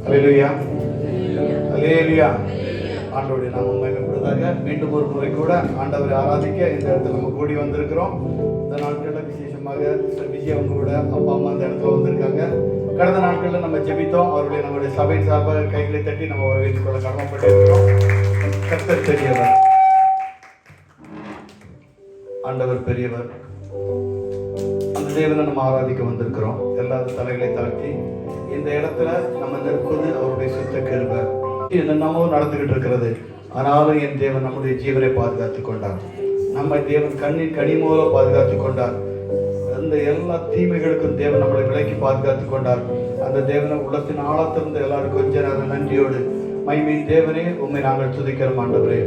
அல்லேலூயா, அல்லேலூயா. ஆண்டவருடைய நாமம் மகிமைப்படுவதாக. மீண்டும் ஒரு முறை கூட ஆண்டவரை ஆராதிக்க இந்த இடத்துல நம்ம கூடி வந்திருக்கிறோம். இந்த நாட்களில் விசேஷமாக விஜய் அவங்களோட அப்பா அம்மா இந்த இடத்துல வந்திருக்காங்க. கடந்த நாட்களில் நம்ம ஜெபித்தோம். அவருடைய நம்முடைய சபை சார்பாக கைகளை தட்டி நம்ம வரவேற்றுக் கொள்ள கடமைப்பட்டிருக்கிறோம். கர்த்தர் பெரியவர், ஆண்டவர் பெரியவர். அந்த தேவனை நம்ம ஆராதிக்க வந்திருக்கிறோம். எல்லா தலைகளை தாழ்த்தி இந்த இடத்துல நம்ம நிற்பது அவருடைய சுத்த கிருபை. என்னென்னமோ நடந்துகிட்டு இருக்கிறது, ஆனாலும் என் தேவன் நம்முடைய ஜீவனை பாதுகாத்துக் கொண்டார். நம்ம தேவன் கண்ணின் கனிமூல பாதுகாத்துக் கொண்டார். அந்த எல்லா தீமைகளுக்கும் தேவன் நம்மளை விலக்கி பாதுகாத்துக் கொண்டார். அந்த தேவனை உள்ளத்தின் ஆழத்திலிருந்து எல்லாரும் கொஞ்ச நேரம் நன்றியோடு, மகிமையின் தேவனே உம்மை நாங்கள் துதிக்கிறோம் ஆண்டவரே,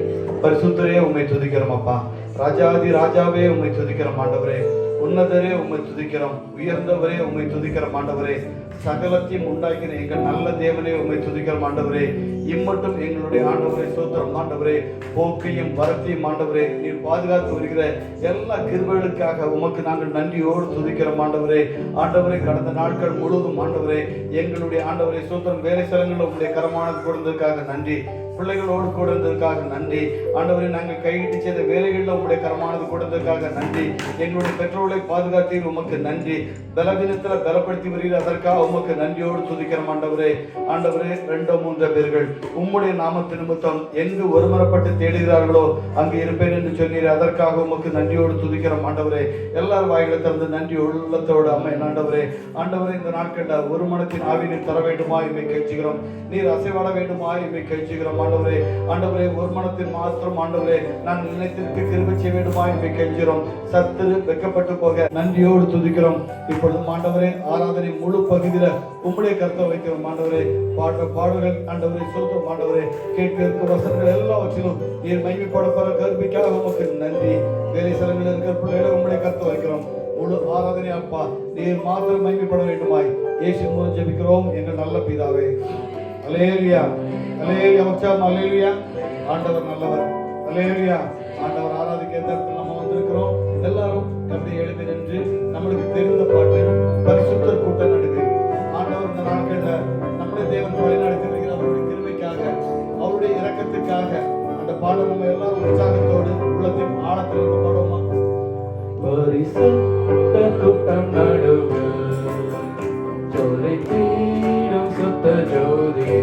பரிசுத்தரே உம்மை துதிக்கிறோம் அப்பா, ராஜாதி ராஜாவே உம்மை துதிக்கிறோம் ஆண்டவரே, உன்னதரே உம்மை துதிக்கிறோம், உயர்ந்தவரே உம்மை துதிக்கிறோம் ஆண்டவரே, சகலத்தையும் உண்டாக்கின எங்கள் நல்ல தேவனே உம்மை துதிக்கிறோம் ஆண்டவரே. இம்மட்டும் எங்களுடைய ஆண்டவரே சோத்திரம் ஆண்டவரே, போக்கையும் வரத்தையும் ஆண்டவரே நீர் பாதுகாத்து வருகிற எல்லா கிருபைகளுக்காக உமக்கு நாங்கள் நன்றியோடு துதிக்கிறோம் ஆண்டவரே. ஆண்டவரே, கடந்த நாட்கள் முழுவதும் ஆண்டவரே எங்களுடைய ஆண்டவரே சோத்திரம் வேலை ஸ்தலங்களில் உங்களுடைய கரமானது கொடுத்ததற்காக நன்றி, பிள்ளைகளோடு கொடுத்ததற்காக நன்றி ஆண்டவரே, நாங்கள் கையிட்டு செய்த வேலைகளில் உங்களுடைய கரமானது கொடுத்ததற்காக நன்றி, எங்களுடைய பெற்றோர்களை பாதுகாத்தீர் உமக்கு நன்றி, பலவீனத்தில் பலப்படுத்தி வருகிற அதற்காக உமக்கு நன்றியோடு துதிக்கிறோம் ஆண்டவரே. ஆண்டவரே, 2-3 பேர்கள் உம்முடைய நாமத்து நிமித்தம் எங்கு ஒருமனப்பட்டு தேடுகிறார்களோ அங்கு இருப்பேன் என்று சொன்னீர், அதற்காக உமக்கு நன்றியோடு துதிக்கிறோம் ஆண்டவரே. எல்லாரும் வாய்களை திறந்து நன்றி உள்ளத்தோடு அம்மையின் ஆண்டவரே. ஆண்டவரே, இந்த நாட்களில் ஒரு மனத்தின் ஆவினை தர வேண்டுமா இவை கழிச்சுகிறோம், நீர் அசைவாட வேண்டுமா இவை கழிச்சுகிறோம் ஆண்டவரே. ஆண்டவரே, ஒரு மனத்தின் மாத்திரம் ஆண்டவரே நான் நிலைத்திற்கு கிருபை செய்ய வேண்டுமா இவை கழிச்சுகிறோம். சத்துரு வெக்கப்பட்டு போக நன்றியோடு துதிக்கிறோம். இப்பொழுது ஆண்டவரே ஆராதனை முழு பகுதியில உம்முடைய கருத்தை வைக்கிறோம் ஆண்டவரே. பாடல்கள் ஆண்டவரே சோத்திரம் ஆண்டவரே, கேட்க இருக்க வசனங்கள் எல்லாவற்றிலும் நீர் மகிமைப்பட போற கருவிக்காக உமக்கு நன்றி. வேலை ஸ்தலங்களில் இருக்கிற பிள்ளைகளை உம்முடைய கருத்தை வைக்கிறோம். முழு ஆராதனை அப்பா நீர் மாத்திரம் மகிமைப்பட வேண்டுமாய் இயேசு மூலம் ஜெபிக்கிறோம் எங்கள் நல்ல பிதாவே. அல்லேலூயா, அல்லேலூயா, உற்சாகம் அல்லேலூயா. ஆண்டவர் நல்லவர், அல்லேலூயா. ஆண்டவர் ஆராதிக்க நம்ம வந்திருக்கிறோம். எல்லாரும் அப்படி எழுதி நின்று நம்மளுக்கு தெரிந்த பாட்டு பரிசுத்தர் கூட்டம் நடுக்கு ஆண்டவர் இந்த நாட்களில் நம்முடைய தேவன் வழி நடத்தி வருகிற அவருடைய கிருபைக்காக அவருடைய இரக்கத்துக்காக அந்த பாடல் நம்ம எல்லாரும் உற்சாகத்தோடு உள்ளத்தின் ஆழத்தில் இருந்து பாடுவோமா? பரிசுத்தர் கூட்டம் நடுக்கு ஜோதி தீரும் சுத்த ஜோதி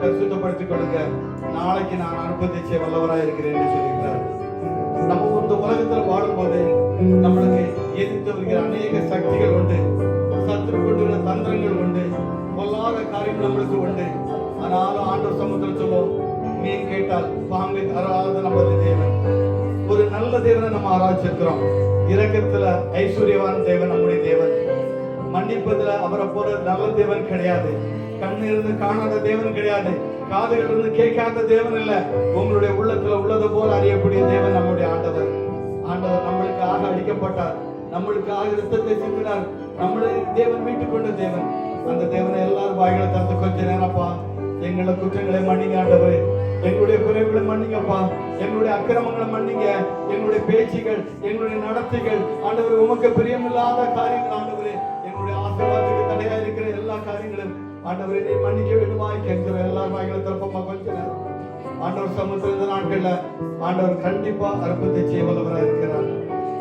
பரிசுத்தப்படுத்திக் கொள்ளுங்க, நாளைக்கு நான் அற்புதத்தை செய்ய வல்லவராய் இருக்கிறேன் என்று சொல்லியிருக்கிறார். நம்ம இந்த உலகத்துல வாழும்போது நம்மளுக்கு எதிர்த்து வருகிற அநேக சக்திகள் உண்டு, சத்துரு கொண்டுள்ள தந்திரங்கள் உண்டு, பொல்லாத காரியங்கள் நம்மளுக்கு உண்டு. ஆனாலும் ஆண்டவர் சமுத்திரம் சொல்லும், மீன் கேட்டால் பாம்பை தராத நமது தேவன். ஒரு நல்ல தேவனை நம்ம ஆராய்ச்சிருக்கிறோம். இரக்கத்துல ஐஸ்வர்யவான தேவன் நம்முடைய தேவன். மன்னிப்பதுல அவரை போல நல்ல தேவன் கிடையாது. கண்ணு இருந்து காணாத தேவன் கிடையாது. காதுகள் இருந்து கேட்காத தேவன் இல்ல. உங்களுடைய உள்ளத்துல உள்ளது போல அறியக்கூடிய தேவன் நம்முடைய ஆண்டவர். ஆண்டவர் நம்மளுக்காக அடிக்கப்பட்டார், நம்மளுக்காக இரத்தத்தை சிந்தினார், நம்மளை தேவன் மீட்டுக் கொண்ட தேவன். அந்த தேவனை எல்லாரும் வாய்களை தந்து கொஞ்ச நேரப்பா எங்களை குற்றங்களை மன்னிங்க ஆண்டவரே, எங்களுடைய குறைவுகளை மன்னிங்கப்பா, எங்களுடைய அக்கிரமங்களை மன்னிங்க, எங்களுடைய பேச்சுகள், எங்களுடைய நடத்தைகள் ஆண்டவரே உமக்கு பிரியமில்லாத காரியங்கள் ஆண்டவரே, எங்களுடைய ஆசீர்வாதத்துக்கு தடையா இருக்கிற எல்லா காரியங்களும் ஆண்டவரே நீ மன்னிக்க வேண்டுமாய் கேட்கிற எல்லாரும் வாய்களை திறப்பமா கொஞ்ச நேரம். ஆண்டவர் சமூகத்தில் நாட்கள்ல ஆண்டவர் கண்டிப்பா அற்புதத்தை செய்ய வல்லவராக இருக்கிறார்.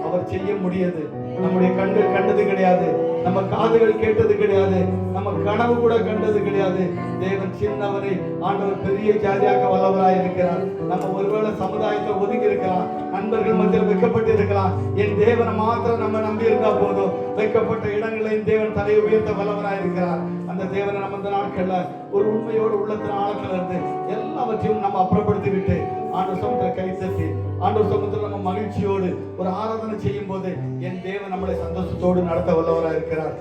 அவர் செய்ய முடியாது. நம்முடைய கண்கள் கண்டது கிடையாது, நம்ம காதுகள் கேட்டது கிடையாது, நம்ம கனவு கூட கண்டது கிடையாது. தேவன் சின்னவரை ஆண்டவர் பெரிய ஜாதியாக வல்லவராய் இருக்கிறார். நம்ம ஒருவேளை சமுதாயத்தை ஒதுங்கி இருக்கலாம், நண்பர்கள் மத்தியில் வைக்கப்பட்டு இருக்கலாம். என் தேவனை மாத்திரம் நம்ம நம்பி இருந்தா போதும். வைக்கப்பட்ட இடங்களில் தேவன் தலையை உயர்த்த வல்லவராய் இருக்கிறார். அந்த தேவனை நம்ம இந்த நாட்கள்ல ஒரு உண்மையோடு உள்ளத்தின் ஆழத்துல இருந்து எல்லாவற்றையும் நம்ம அப்புறப்படுத்தி விட்டு ஆண்டவர் சமூகத்தை கை தட்டி ஆண்டவர் சமூகத்தில் நம்ம மகிழ்ச்சியோடு ஒரு ஆராதனை செய்யும் போது என் தேவன் நம்மளை சந்தோஷத்தோடு நடத்த வல்லவராக இருக்கிறார்.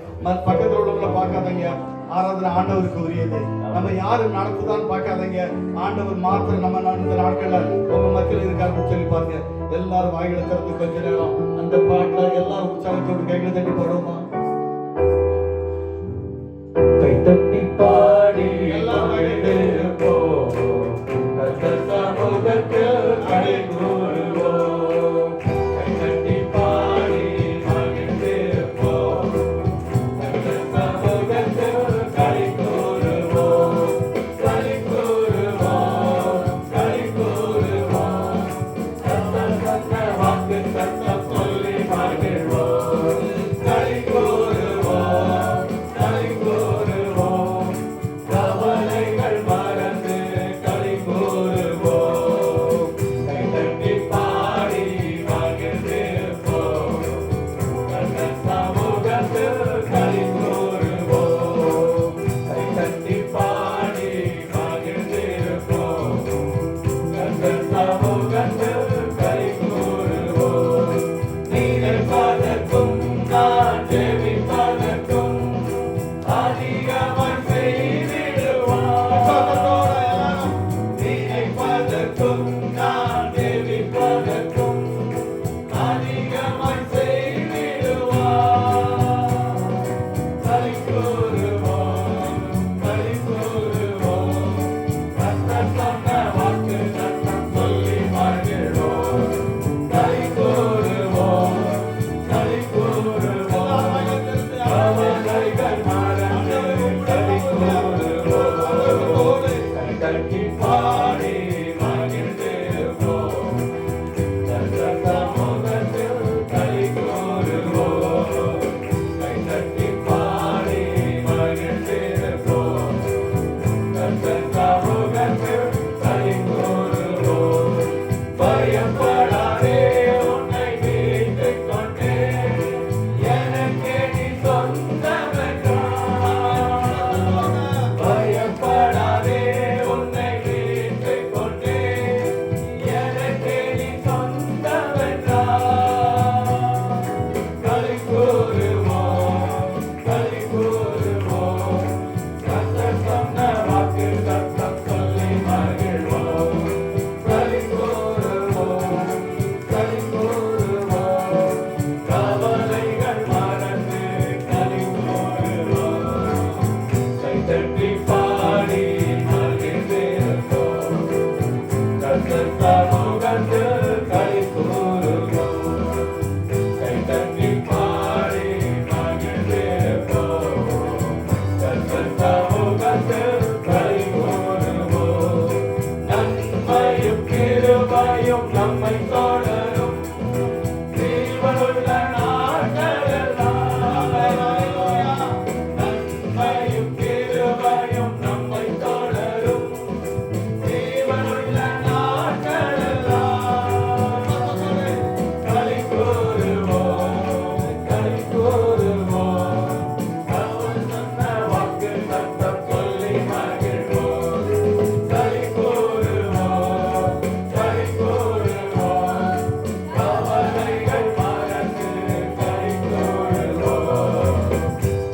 பக்கத்தில் உள்ளவங்களை பார்க்காதங்க, ஆராதனை ஆண்டவருக்கு உரியது. நம்ம யாரும் நடத்துதான் பார்க்காதங்க, ஆண்டவர் மாத்திரம் நம்ம நடந்த நாட்கள்ல உங்க மத்தியில் இருக்காருன்னு சொல்லி பாருங்க. எல்லாரும் வாய்களை திறந்து கொஞ்ச நேரம் அந்த பாட்டுல எல்லாரும் உற்சாகத்தோடு கைகளை தட்டி போடுவோமா? கை தட்டி பாடி எல்லாரும் Go! கிருபையும் நம்மை தொடரும் ஜீவனுள்ள நாட்களெல்லாம். நன்மையும் கிருபையும் நம்மை தொடரும் ஜீவனுள்ள நாட்களெல்லாம். களி கூறுவோம், களி கூறுவோம், அவர் சொன்ன வாக்கு தத்தம் சொல்லி மகிழ்வோம். களி கூறுவோம், களி கூறுவோம், கவலைகள் மறந்து களி கூறுவோம்.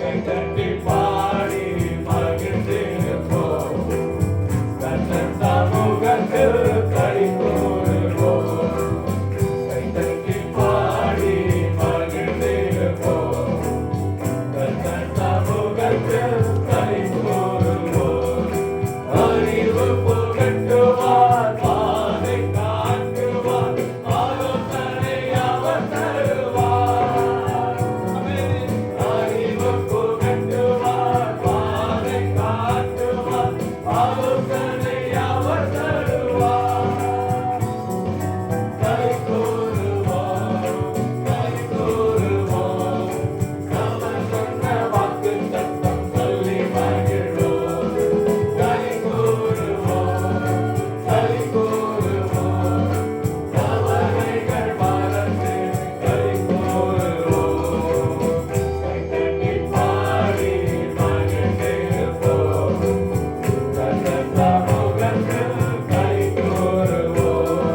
கைதட்டி பாடி மகிழ்ந்திருப்போம், கர்த்தர் சமூகத்தில் களி கூறுவோம். கைதட்டி பாடி மகிழ்ந்திருப்போம், கர்த்தர் சமூகத்தில் களி கூறுவோம். அறிவு புகட்டுவார், பாதை காட்டுவார், ஆலோசனை அவர் தருவார். அறிவு புகட்டுவார், பாதை காட்டுவார், ஆலோசனை அவர் தருவார். களி கூறுவோம், களி கூறுவோம், அவர் சொன்ன வாக்கு தத்தம் சொல்லி மகிழ்வோம். களி கூறுவோம், களி கூறுவோம், கவலைகள் மறந்து களி கூறுவோம். கைதட்டி பாடி மகிழ்ந்திருப்போம், கர்த்தர் சமூகத்தில் களி கூறுவோம்.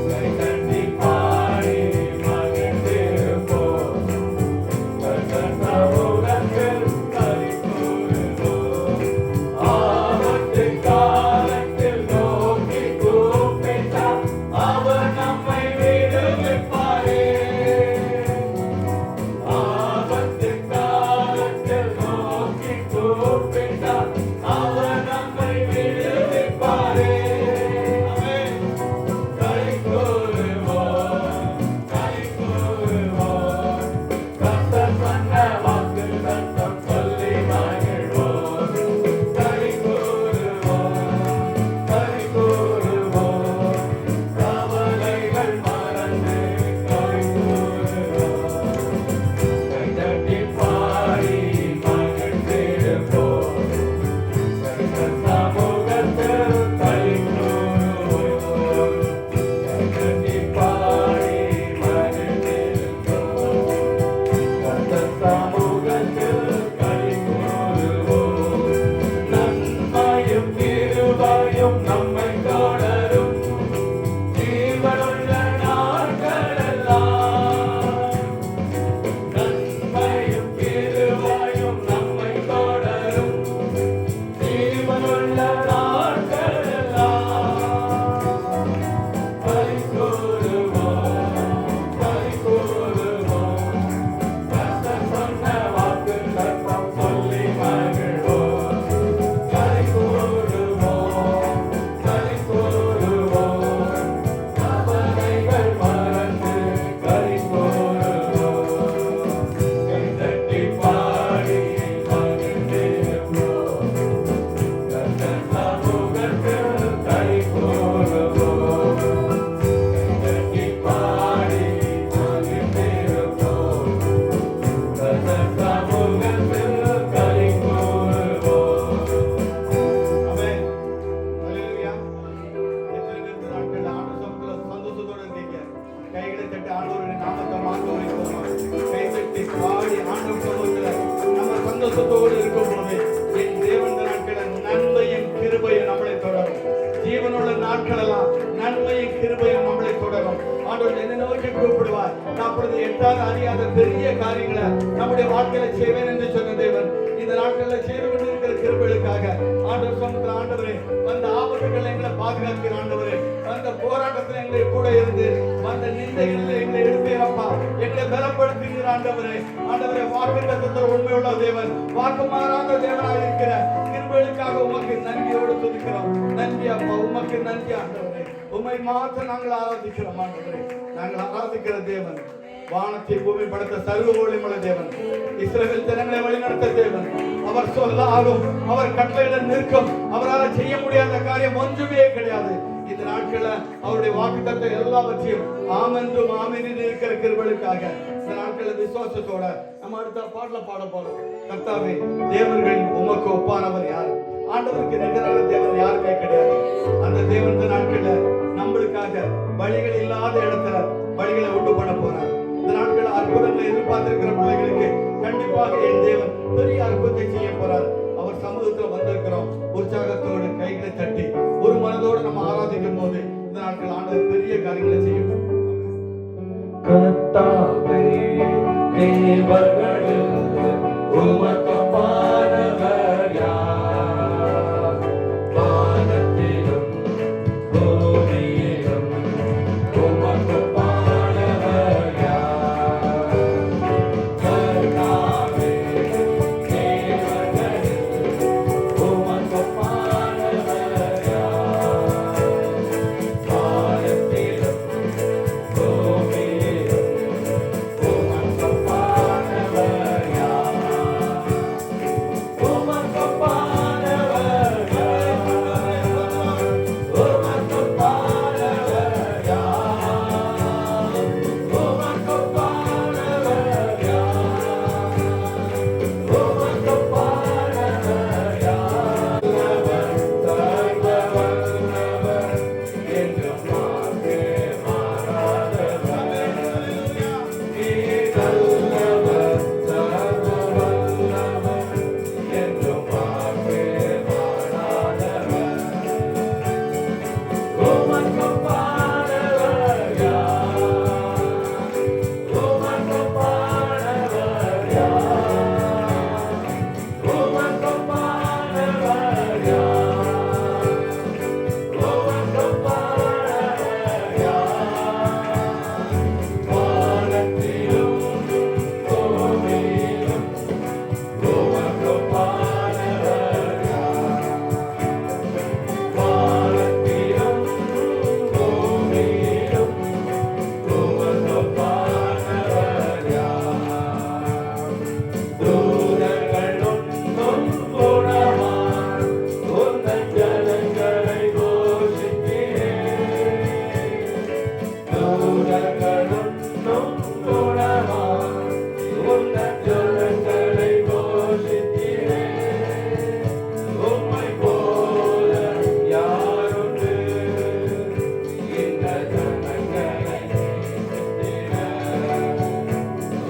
கைதட்டி பாடி மகிழ்ந்திருப்போம், கர்த்தர் சமூகத்தில் களி கூறுவோம். ஆபத்து காலத்தில் நோக்கி கூப்பிட்டார், அவர் நம்மை விடுவிப்பாரே. ஆபத்து காலத்தில் நோக்கி கூப்பிட்டார், அவர் நம்மை விடுவிப்பாரே. களி கூறுவோம், களி கூறுவோம், கர்த்தர் சொன்ன வாக்கு தத்தம் சொல்லி மகிழ்வோம். களி கூறுவோம், களி கூறுவோம், கவலைகள் மறந்து களி கூறுவோம். கைதட்டி பாடி மகிழ்ந்திருப்போம், கர்த்தர் சமூகத்தில் களி கூறுவோம். கைதட்டி பாடி மகிழ்ந்திருப்போம், கர்த்தர் சமூகத்தில் களி கூறுவோம். நன்மையும் கிருபையும் நம்மை தொடரும் ஜீவனுள்ள நாட்களெல்லாம். நன்மையும் கிருபையும் நம்மை தொடரும் ஜீவனுள்ள நாட்களெல்லாம். களி கூறுவோம், களி கூறுவோம், கர்த்தர் சொன்ன வாக்கு தத்தம் சொல்லி மகிழ்வோம். களி கூறுவோம், களி கூறுவோம், கவலைகள் மறந்து களி கூறுவோம். கைதட்டி பாடி மகிழ்ந்திருப்போம், கர்த்தர் சமூகத்தில் களி கூறுவோம். கைதட்டி பாடி மகிழ்ந்திருப்போம், கர்த்தர் சமூகத்தில் களி கூறுவோம். ஆமென். ஹல்லேலூயா. எத்தனை பேர் இந்த நாட்கள்ல ஆண்டவர் சமூகத்துல சந்தோஷத்தோட இருக்கீங்க? கைகளை தட்டி ஆண்டவருடைய நாமத்தை மாற்ற வைப்போமா? கை தட்டி பாடி ஆண்டவர் சமூகத்துல நம்ம சந்தோஷத்தோடு இருக்கும் போது என் தேவன் இந்த நாட்கள நன்மையும் கிருபையும் நம்மளை தொடரும். ஜீவனுள்ள நாட்களெல்லாம் நன்மையும் கிருபையும் நம்மளை தொடரும். ஆண்டவர் என்னை நோக்கி கூப்பிடுவார். நான் அப்பொழுது எட்டாவது அறியாத பெரிய காரியங்களை நம்முடைய வாழ்க்கையில செய்வேன் என்று சொன்ன தேவன் இந்த நாட்களில் செய்து கொண்டிருக்கிற கிருபைகளுக்காக ஆண்டவர் சமூகத்தில் ஆண்டவரே வந்த ஆபத்துகள் எங்களை பாதுகாக்கிற ஆண்டவரே, வந்த போராட்டத்தில் எங்களை கூட இருந்து வந்த நிந்தைகளில் எங்களை எடுப்பீரப்பா, எங்களை பலப்படுத்துகிற ஆண்டவரே. ஆண்டவரே வாக்கு தத்தத்தில் உண்மையுள்ள தேவன், வாக்கு மாறாத தேவனாக இருக்கிற கிருபைகளுக்காக உமக்கு நன்றியோடு துதிக்கிறோம். நன்றி அப்பா, உமக்கு நன்றி ஆண்டவரே. உம்மை மாத்திரம் நாங்கள் ஆராதிக்கிறோம் ஆண்டவரே. நாங்கள் ஆராதிக்கிற தேவன் வானத்தை பூமி படைத்த சர்வ வல்லமையுள்ள தேவன், இஸ்ரவேல் ஜனங்களை வழிநடத்த தேவன். அவர் சொல்ல ஆகும், அவர் கட்டளையிட நிற்கும். அவரால் செய்ய முடியாத காரியம் ஒன்றுமே கிடையாது. இந்த நாட்கள்ல அவருடைய வாக்குத்தத்தம் எல்லாவற்றையும் ஆமென்றும் ஆமென் இருக்கிற கிருபைகளுக்காக இந்த நாட்கள்ல விசுவாசத்தோட நம்ம அடுத்த பாடல பாட போறோம். கர்த்தாவே, தேவர்களில் உமக்கு ஒப்பானவர் யார்? ஆண்டவருக்கு நிகரான தேவன் யாருமே கிடையாது. அந்த தேவன் இந்த நாட்கள்ல நம்மளுக்காக வழிகள் இல்லாத இடத்துல வழிகளை உண்டு பண்ண போறார். இந்த நாட்கள் அற்புதங்களை எதிர்பார்த்திருக்கிற பிள்ளைகளுக்கு கண்டிப்பாக என் தேவன் பெரிய அற்புதத்தை செய்ய போறார். அவர் சமூகத்துல வந்திருக்கிறோம். உற்சாகத்தோடு கைகளை தட்டி ஒரு மனதோடு நம்ம ஆராதிக்கும் போது இந்த நாட்கள் ஆண்டவர் பெரிய காரியங்களை செய்யும். கர்த்தாவே, தேவர்களில் உமக்கு ஒப்பானவர் யார்? வானத்திலும் பூமியிலும் உமக்கு ஒப்பானவர் யார்? கர்த்தாவே, தேவர்களில் உமக்கு ஒப்பானவர் யார்? வானத்திலும் பூமியிலும் உமக்கு ஒப்பானவர் யார்? உமக்கு ஒப்பானவர் யார்? உமக்கு ஒப்பானவர் யார்? உமக்கு ஒப்பானவர் யார்? உமக்கு ஒப்பானவர் யார்? சர்வ வல்லவர் என்றும் மாற்று மாறாதவர். நீரல்லவர் சர்வ வல்லவர் என்றும் மாற்று மாறாதவர். உமக்கு ஒப்பானவர் யார்? உமக்கு ஒப்பானவர் யார்? உமக்கு ஒப்பானவர் யார்? உமக்கு ஒப்பானவர் யார்? வானத்திலும் பூமியிலும் உமக்கு ஒப்பானவர் யார்? வானத்திலும் பூமியிலும் உமக்கு ஒப்பானவர் யார்? தூதர்கள் உன்னும் குணமாய் உந்தன் ஜனங்களை போஷிக்கிறேன். தூதர்கள் உன்னும் குணமாய் உந்தன் ஜனங்களை போஷிக்கிறேன். உம்மைப் போல யாருண்டு இந்த ஜனங்களை நேசித்திட?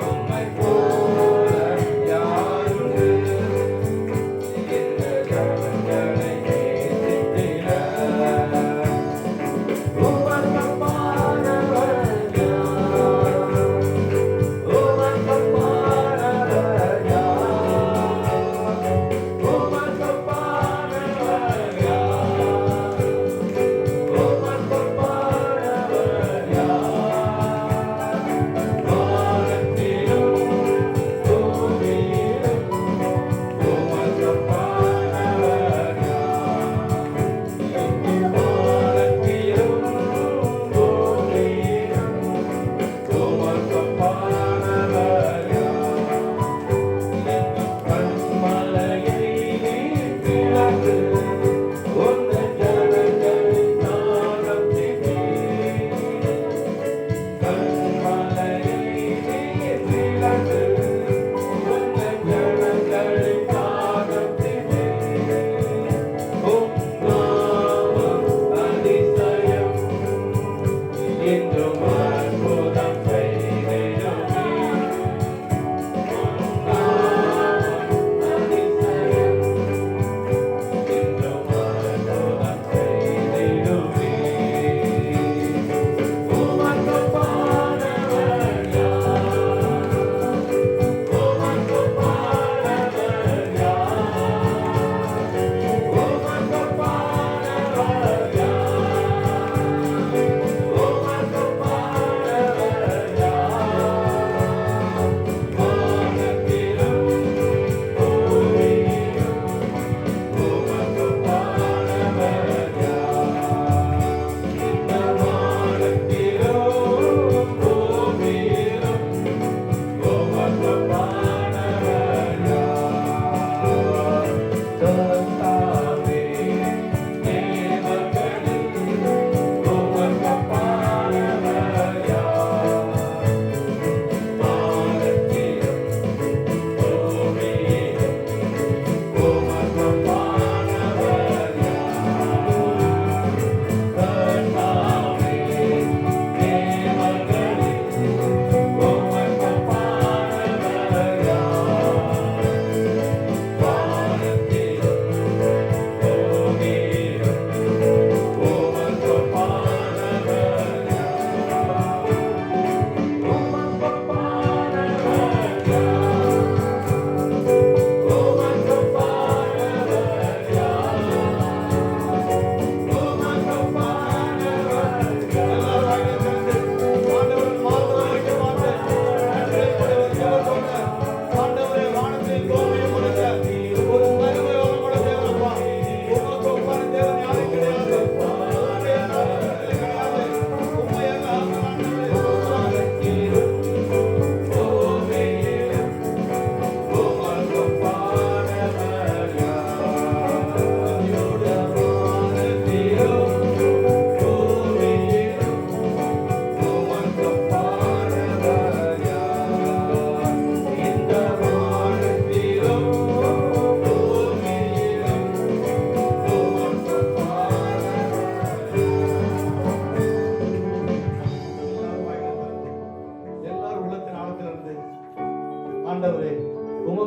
உம்மைப் போல யாருண்டு இந்த ஜனங்களை நேசித்திட? உமக்கு ஒப்பானவர் யார்? உமக்கு ஒப்பானவர் யார்? உமக்கு ஒப்பானவர் யார்? உமக்கு ஒப்பானவர் யார்? வானத்திலும் பூமியிலும் உமக்கு ஒப்பானவர் யார்? வானத்திலும் பூமியிலும் உமக்கு ஒப்பானவர் யார்? கன்மலையை நீர் பிளந்து உந்தன் ஜனங்களை தாகத்தினீர். கன்மலையை நீர் பிளந்து உந்தன் ஜனங்களை தாகத்தினீர். உம் நாமம் அதிசயம் என்றும் அற்புதம் செய்திடுமே. உம் நாமம் அதிசயம் என்றும் அற்புதம் செய்திடுமே. உமக்கு ஒப்பானவர் யார்? உமக்கு ஒப்பானவர் யார்? உமக்கு ஒப்பானவர் யார்? உமக்கு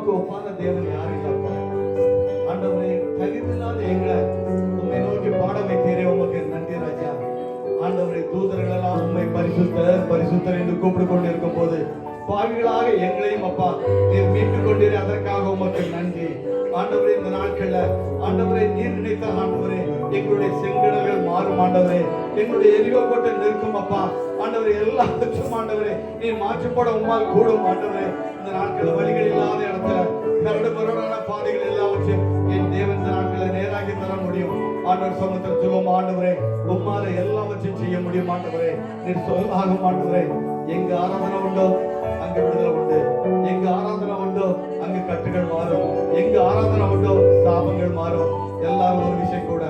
உமக்கு ஒப்பான தேவன் யாரும் இல்லப்பா. ஆண்டவரே, தகுதியில்லாத எங்களை உம்மை நோக்கி பாட வைத்தீரே, உமக்கு நன்றி ராஜா. ஆண்டவரே, தூதர்கள் எல்லாம் உம்மை பரிசுத்தர் பரிசுத்தர் என்று கூப்பிட்டு கொண்டு இருக்கும் போது பாவிகளாக எங்களையும் அப்பா நீர் மீட்டுக் கொண்டீரே, அதற்காக உமக்கு நன்றி. ஆண்டவரே, இந்த நாட்கள்ல ஆண்டவரே நீர் நினைத்த ஆண்டவரே எங்களுடைய செங்கடல்கள் மாறும் ஆண்டவரே, எங்களுடைய எரிகோ கோட்டை நிற்கும் அப்பா. ஆண்டவரே, எல்லாவற்றும் ஆண்டவரே நீர் மாற்றப்பட உம்மால் கூடும் ஆண்டவரே. இந்த நாட்கள் வழிகள் இல்லாத இடத்துல கரடு மரடான பாதைகள் எல்லாவற்றையும் என் தேவன் இந்த நாட்களை நேராகி தர முடியும். ஆண்டவர் சமூகத்தில் சொல்லுவோம், ஆண்டவரே உம்மால எல்லாவற்றையும் செய்ய முடியும் ஆண்டவரே. நீர் சொல்லாகும் ஆண்டவரே, எங்க ஆராதனை உண்டோ அங்க விடுதலை உண்டு, எங்க ஆராதனை உண்டோ அங்க கட்டுகள் மாறும், எங்க ஆராதனை உண்டோ சாபங்கள் மாறும். எல்லாரும் ஒரு விஷயம் கூட,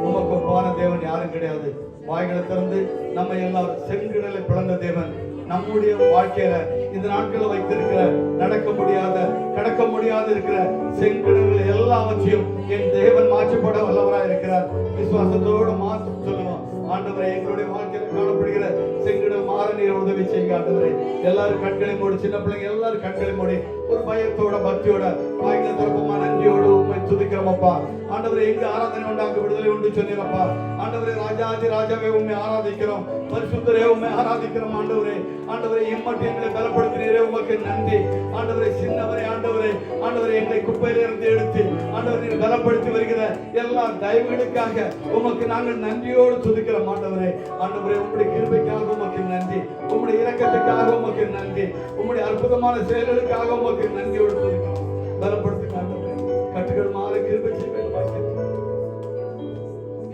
உமக்கு ஒப்பான தேவன் யாரும் கிடையாது. வாய்களை திறந்து நம்ம எல்லாரும் செங்கடலை பிளந்த தேவன் நம்முடைய வாழ்க்கையில இந்த நாட்களில் வைத்திருக்கிற நடக்க முடியாத கடக்க முடியாத இருக்கிற செங்கடல்கள் எல்லாவற்றையும் என் தேவன் மாற்றப்பட வல்லவராக இருக்கிறார். விசுவாசத்தோடு மாற்றம் சொல்லுவோம். ஆண்டவரே, எங்களுடைய வாழ்க்கையில் காணப்படுகிற செங்கடல் மாற நீர் உதவி செய்யுங்க ஆண்டவரே. எல்லாரும் கண்களை மூடி, சின்ன பிள்ளைங்க எல்லாரும் கண்களை மூடி ஒரு பயத்தோட பக்தியோட வாய்களை திறப்பமா நன்றியோடு உண்மை துதிக்கிறோமப்பா. ஆண்டவரே, எங்க ஆராதனை உண்டு அங்கு விடுதலை உண்டு சொன்னீரப்பா. ஆண்டவரே, ராஜாதி ராஜாவே உண்மை ஆராதிக்கிறோம், பரிசுத்தரே உண்மை ஆராதிக்கிறோம் ஆண்டவரே. ஆண்டவரே, இம்மட்டு எங்களை பலப்படுத்தினீரே, உமக்கு நன்றி ஆண்டவரே. சின்னவரே ஆண்டவரே, ஆண்டவரே எங்களை குப்பையிலிருந்து எடுத்து ஆண்டவரை பலப்படுத்தி வருகிற எல்லா தயவுகளுக்காக உமக்கு நாங்கள் நன்றியோடு துதிக்கிறோம் ஆண்டவரே. ஆண்டவரே, உங்களுடைய கிருபைக்காக உமக்கு நன்றி, உங்களுடைய இரக்கத்துக்காக உமக்கு நன்றி, உங்களுடைய அற்புதமான செயல்களுக்காக உமக்கு நன்றியோடு துதிக்கிறோம். பலப்படுத்தி ஆண்டவரே, கட்டுகள் மாற கிருபை செய்ய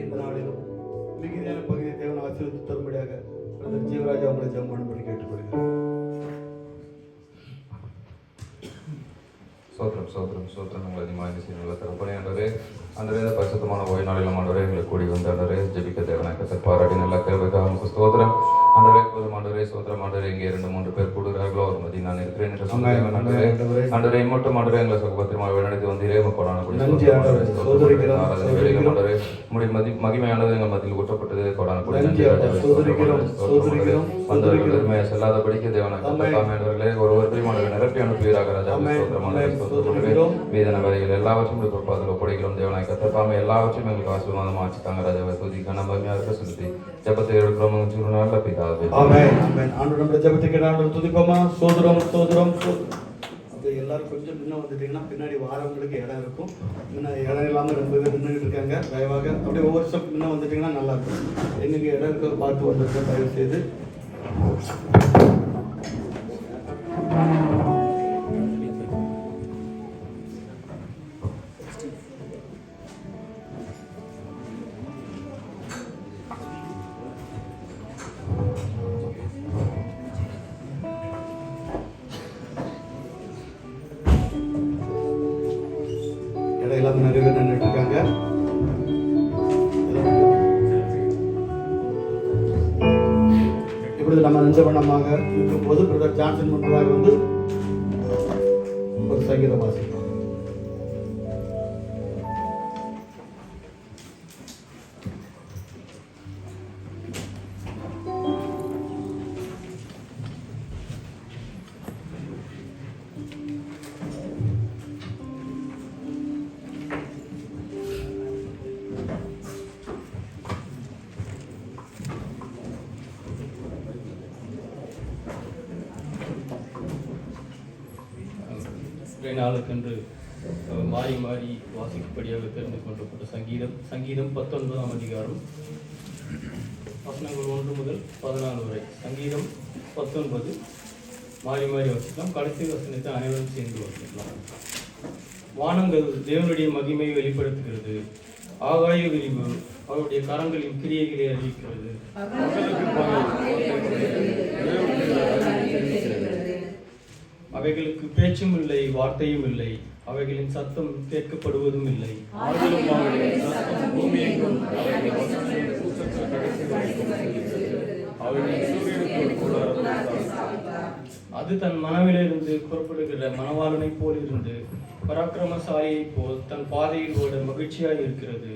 இந்த நாளிலும் மிகுதியான பகுதியை தேவன் ஆசீர்வதித்து தரும்படியாக ஜீவராஜா உங்களை ஜெபம் பண்ணும்படி கேட்டுக்கொள்கிறேன். சோத்திரம் சோத்திரம் சோத்திரம் உங்களை அதிகமாக செய்யுள்ள தரப்பனே ஆண்டவரே. ஆண்டவரே, இந்த பரிசுத்தமான ஓய்வு நாளிலும் ஆண்டவரே எங்களை கூடி வந்து ஆண்டவரே ஜெபிக்க தேவனாக பாராட்டி நல்லா கேள்விக்காக உங்களுக்கு ஸ்தோத்திரம் ஆண்டவரே. போதும் ஆண்டவரே, சோத்திரம் ஆண்டவரே. இங்கே 2-3 பேர் கூடுகிறார்களோ அவர் மதி நான் இருக்கிறேன் என்று சொன்னேன் ஆண்டவரே. ஆண்டவரே, மட்டும் ஆண்டவரே எங்களை சுகபத்திரமாக வழிநடத்தி வந்தீரே, கொடான மகிமையானது எங்கள் மத்தியில் ஊற்றப்பட்டது. கொடான வந்தவர்கள் செல்லாதபடிக்கு தேவனாக ஒருவரையும் நிரப்பி அனுப்புவீராக ராஜா. வேதனை வேலைகள் எல்லாவற்றையும் பொறுப்பாதில் ஒப்படைக்கிறோம் தேவனாய் கத்தப்பாம எல்லாவற்றையும் எங்களுக்கு ஆசீர்வாதமாக ஆச்சுட்டாங்க ராஜாவை துதிக்க நம்பமையாக இருக்க செலுத்தி ஜெபத்தை எடுக்கிறோம் நல்ல பிதாவே. ஆமென் ஆமென். ஆண்டவருடைய ஜெபத்தை கேட்டு ஆண்டவர் துதிப்போமா. சோதரம் சோதரம் சோதரம். அப்படி எல்லாரும் கொஞ்சம் முன்ன வந்துட்டீங்கன்னா பின்னாடி வாரவங்களுக்கு இடம் இருக்கும். முன்ன இடம் இல்லாமல் ரொம்ப பேர் நின்றுட்டு இருக்காங்க. தயவாக அப்படியே ஒவ்வொரு ஸ்டெப் முன்ன வந்துட்டீங்கன்னா நல்லா இருக்கும். எங்கெங்க இடம் இருக்க பார்த்து வந்துருக்க தயவு செய்து. எல்லாமே நிறைய பேர் நின்றுட்டு இருக்காங்க. இப்பொழுது நம்ம நெஞ்சவண்ணமாக இருக்கும்போது பிரதர் ஜான்சன் முன்பதாக வந்து ஒரு சங்கீதம் வாசிப்போம். நாளுக்கென்று மாறி மாறி வாசிக்கும்படியாக தெரிந்து கொள்ளப்பட்ட சங்கீதம் 19ஆம் அதிகாரம் வசனங்கள் 1 முதல் 14 வரை. சங்கீதம் 19 மாறி மாறி வாசிக்கலாம். கடைசி வசனத்தை அனைவரும் சேர்ந்து வாசிக்கலாம். வானங்கள் தேவனுடைய மகிமையை வெளிப்படுத்துகிறது, ஆகாய விரிவு அவருடைய கரங்களின் கிரியைகளை அறிவிக்கிறது. அவைகளுக்கு பேச்சும் இல்லை, வார்த்தையும் இல்லை, அவைகளின் சத்தம் கேட்கப்படுவதும் இல்லை. அது தன் மனவிலிருந்து புறப்படுகிற மணவாளனை போல் இருந்து பராக்கிரமசாலியை போல் தன் பாதையில் ஓட மகிழ்ச்சியாய் இருக்கிறது.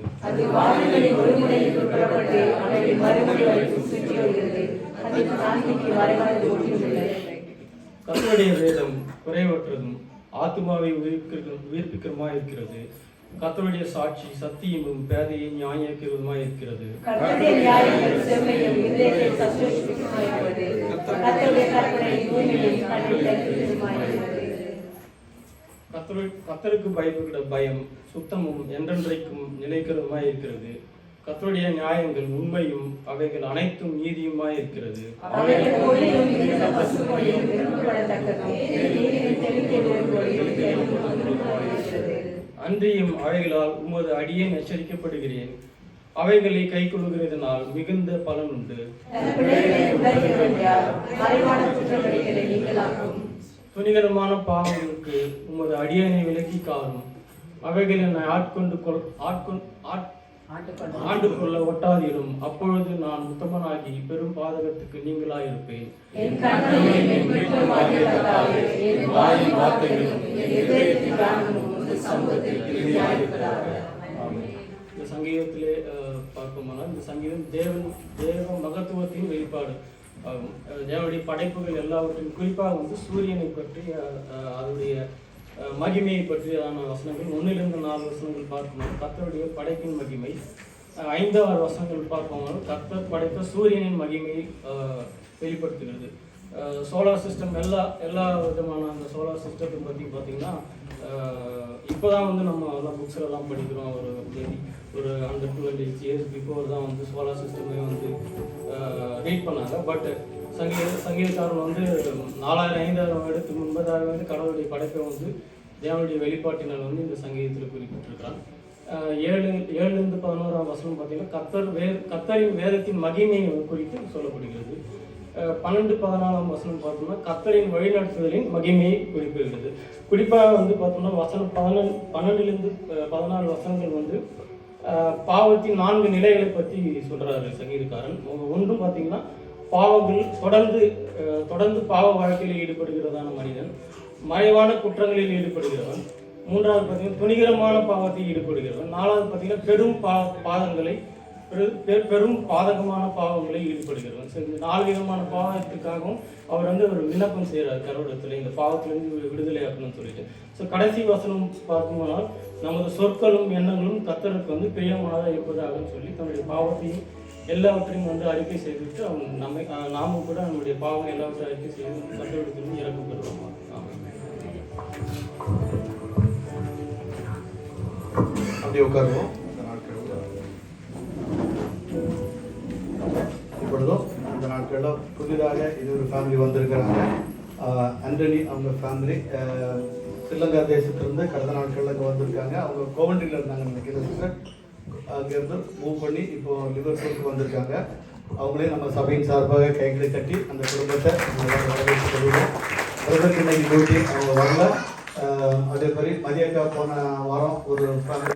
கர்த்தருடைய வேதம் குறைவற்றதும் ஆத்மாவை உயிர்ப்பிக்கிறமா இருக்கிறது. கர்த்தருடைய சாட்சி சத்தியமும் பேதையை நியாயக்கிறதுமாய் இருக்கிறது. கர்த்தருடைய நியாயங்கள் செம்மையும் இதயத்தை சந்தோஷிப்பிக்குமாயிருக்கிறது. கர்த்தருடைய கற்பனை பூமியில் கண்ணில் கர்த்தருக்கு பயப்படுகிற பயம் சுத்தமும் என்றென்றைக்கும் நிலைக்கிறதுமாய் இருக்கிறது. கர்த்தருடைய நியாயங்கள் உண்மையும் அவைகள் அனைத்தும் நீதியுமாய் இருக்கிறது. அவைகள் ஒளியும் மிகுந்த பசும்பொழியும் விரும்பப்படத்தக்கதும் நீதியின் தெளிந்த ஒளியும் இருக்கிறது. அன்றியும் அவைகளால் உமது அடியேன் எச்சரிக்கப்படுகிறேன். அவைகளை கை கொள்கிறதினால் மிகுந்த பலன் உண்டு. துணிகரமான பாவங்களுக்கு உமது அடியேனை விலக்கி காணும். அவைகள் என்னை ஆண்டு கொள்ள ஒட்டாதிரும். அப்பொழுது நான் உத்தமனாகி பெரும் பாதகத்துக்கு நீங்களாயிருப்பேன். இந்த சங்கீதத்திலே பார்ப்போமானால் இந்த சங்கீதம் தேவ மகத்துவத்தின் வெளிப்பாடு ஆகும். தேவனுடைய படைப்புகள் எல்லாவற்றையும் குறிப்பாக வந்து சூரியனை பற்றி அதனுடைய மகிமையை பற்றியான வசனங்கள் 1-4 வசனங்கள் பார்க்கும்போது கர்த்தருடைய படைப்பின் மகிமை. 5-6 வசனங்கள் பார்க்கும்போது கர்த்தர் படைத்த சூரியனின் மகிமையை வெளிப்படுத்துகிறது. சோலார் சிஸ்டம் எல்லா விதமான அந்த சோலார் சிஸ்டத்தை பற்றி பார்த்தீங்கன்னா இப்போ தான் வந்து நம்ம எல்லாம் புக்ஸ்லாம் படிக்கிறோம். ஒரு 120 இயர்ஸ் பிஃபோர் தான் வந்து சோலார் சிஸ்டமே வந்து ரீட் பண்ணாங்க. பட் சங்கீதக்காரன் வந்து 4000-5000 வருடத்துக்கு முன்பதாக வந்து கடவுளுடைய படைப்பை வந்து தேவனுடைய வெளிப்பாட்டினால் வந்து இந்த சங்கீதத்தில் குறிப்பிட்டிருக்கிறான். 7-11 வசனம் பார்த்தீங்கன்னா கர்த்தரின் வேதத்தின் மகிமையை குறித்து சொல்லப்படுகிறது. 12-14 வசனம் பார்த்தோம்னா கர்த்தரின் வழிநடத்துதலின் மகிமையை குறிப்பிடுகிறது. குறிப்பாக வந்து பார்த்தோம்னா வசனம் 12-14 வசனங்கள் வந்து பாவத்தின் 4 நிலைகளை பற்றி சொல்றாரு சங்கீதக்காரன். ஒன்றும் பார்த்தீங்கன்னா பாவங்கள் தொடர்ந்து பாவ வாழ்க்கையில் ஈடுபடுகிறதான மனிதன், மறைவான குற்றங்களில் ஈடுபடுகிறவன். 3வது பார்த்தீங்கன்னா துணிகரமான பாவத்தில் ஈடுபடுகிறவன். 4வது பார்த்தீங்கன்னா பெரும் பாதகமான பாவங்களில் ஈடுபடுகிறவன். சரி, இந்த 4 விதமான பாவத்துக்காகவும் அவர் வந்து ஒரு விண்ணப்பம் செய்கிறார் கடவுளத்தில், இந்த பாவத்திலிருந்து விடுதலை ஆக்கணும்னு சொல்லிட்டு. ஸோ கடைசி வசனம் பார்க்கும்போனால் நமது சொற்களும் எண்ணங்களும் கர்த்தருக்கு வந்து பிரியமானதாக இருப்பதாகன்னு சொல்லி தன்னுடைய பாவத்தையும் எல்லாவற்றையும் வந்து அறிக்கை செய்துவிட்டு நாமும் கூட நம்முடைய பாவம் எல்லாவற்றையும் அறிக்கை செய்து கர்த்தரிடத்திலிருந்து இறக்கம் பெறுவோம். அப்படியே உட்காருவோம். இப்பொழுதும் அந்த நாட்களில் புதிதாக இது ஒரு ஃபேமிலி வந்திருக்கிறாங்க. ஆண்டனி அவங்க ஃபேமிலி ஸ்ரீலங்கா தேசத்திலிருந்து கடந்த நாட்களில் இங்கே வந்திருக்காங்க. அவங்க கோவண்டியில் இருந்தாங்க நினைக்கிறேன் சிஸ்டர். அங்கேருந்து மூவ் பண்ணி இப்போ லிவர்பூலுக்கு வந்திருக்காங்க. அவங்களே நம்ம சபையின் சார்பாக கைகளை கட்டி அந்த குடும்பத்தை வரவேற்று கொள்வோம். பிரதருக்கு இன்னைக்கு டியூட்டி அவங்க வரல. அதே மாதிரி மதியக்கா போன வாரம் ஒரு ஃபேமிலி